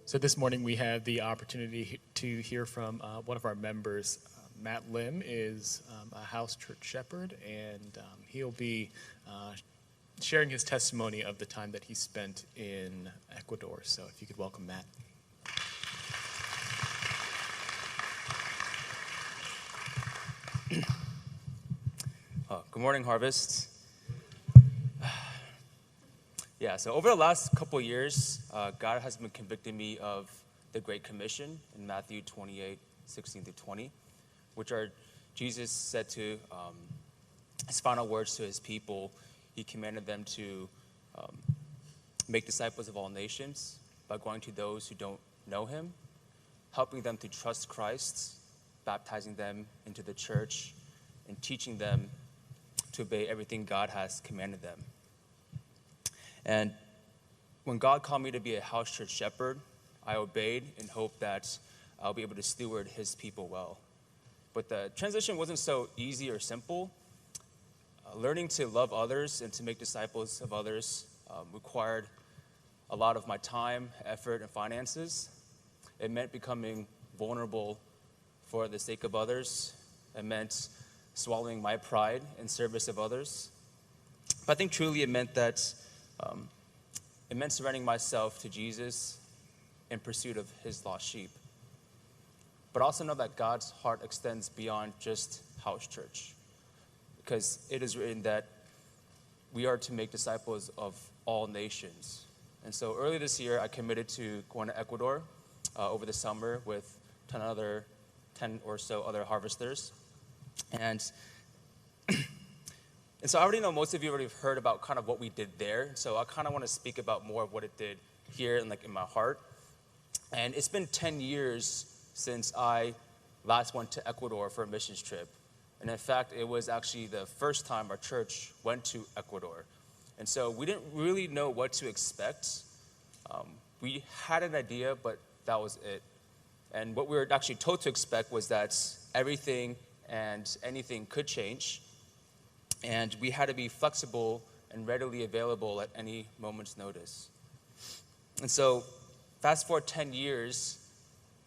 So this morning we have the opportunity to hear from one of our members. Matt Lim is a house church shepherd, and he'll be sharing his testimony of the time that he spent in Ecuador. So if you could welcome Matt. Good morning, Harvest. So over the last couple of years, God has been convicting me of the Great Commission in Matthew 28:16-20, which are Jesus said to his final words to his people. He commanded them to make disciples of all nations by going to those who don't know him, helping them to trust Christ, baptizing them into the church, and teaching them to obey everything God has commanded them. And when God called me to be a house church shepherd, I obeyed in hope that I'll be able to steward his people well. But the transition wasn't so easy or simple. Learning to love others and to make disciples of others required a lot of my time, effort, and finances. It meant becoming vulnerable for the sake of others. It meant swallowing my pride in service of others. But I think truly it meant that it meant surrendering myself to Jesus in pursuit of his lost sheep. But also know that God's heart extends beyond just house church, because it is written that we are to make disciples of all nations. And so early this year, I committed to going to Ecuador over the summer with 10 or so other harvesters. And so I already know most of you already have heard about kind of what we did there. So I kind of want to speak about more of what it did here and in my heart. And it's been 10 years since I last went to Ecuador for a missions trip. And in fact, it was actually the first time our church went to Ecuador. And so we didn't really know what to expect. We had an idea, but that was it. And what we were actually told to expect was that everything and anything could change. And we had to be flexible and readily available at any moment's notice. And so fast forward 10 years,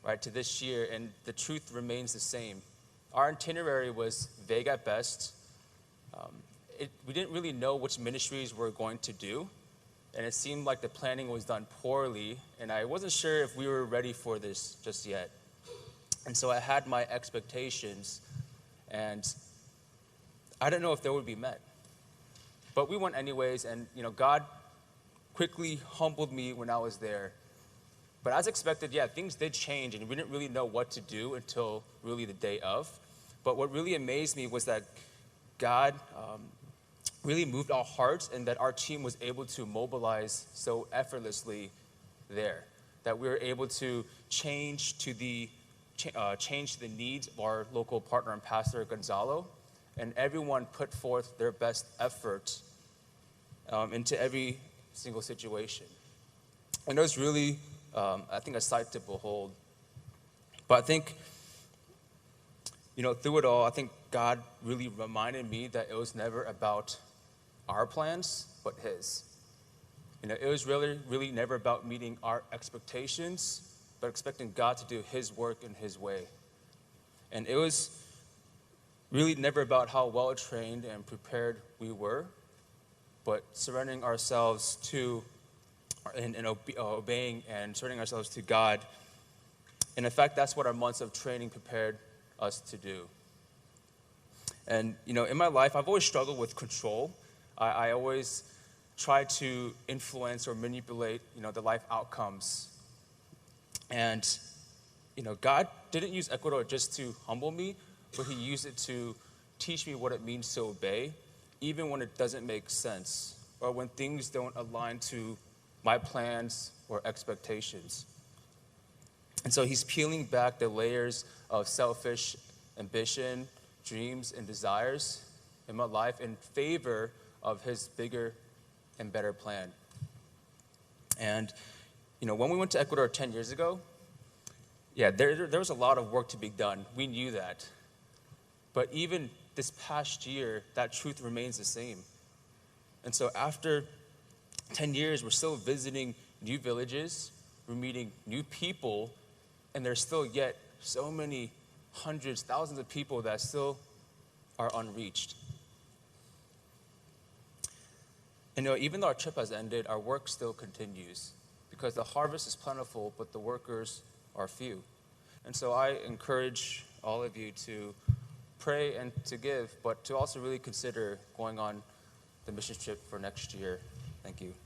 right, to this year, and the truth remains the same. Our itinerary was vague at best. We didn't really know which ministries we were going to do, and it seemed like the planning was done poorly, and I wasn't sure if we were ready for this just yet. And so I had my expectations, and I didn't know if they would be met. But we went anyways, and God quickly humbled me when I was there. But as expected, things did change, and we didn't really know what to do until really the day of. But what really amazed me was that God really moved our hearts, and that our team was able to mobilize so effortlessly there, that we were able to change to the needs of our local partner and pastor, Gonzalo, and everyone put forth their best effort into every single situation. And it was really, I think, a sight to behold. But I think, through it all, I think God really reminded me that it was never about our plans, but his. It was really never about meeting our expectations, but expecting God to do his work in his way. And it was really never about how well-trained and prepared we were, but surrendering ourselves to and obeying and surrendering ourselves to God. And in fact, that's what our months of training prepared us to do. And, in my life, I've always struggled with control. I always try to influence or manipulate, the life outcomes. And, God didn't use Ecuador just to humble me, but he used it to teach me what it means to obey, even when it doesn't make sense, or when things don't align to my plans or expectations. And so he's peeling back the layers of selfish ambition, dreams, and desires in my life in favor of his bigger and better plan. And, when we went to Ecuador 10 years ago, there was a lot of work to be done. We knew that. But even this past year, that truth remains the same. And so after 10 years, we're still visiting new villages. we're meeting new people, and there's still yet so many hundreds, thousands of people that still are unreached. And even though our trip has ended, our work still continues because the harvest is plentiful, but the workers are few. And so I encourage all of you to pray and to give, but to also really consider going on the mission trip for next year. Thank you.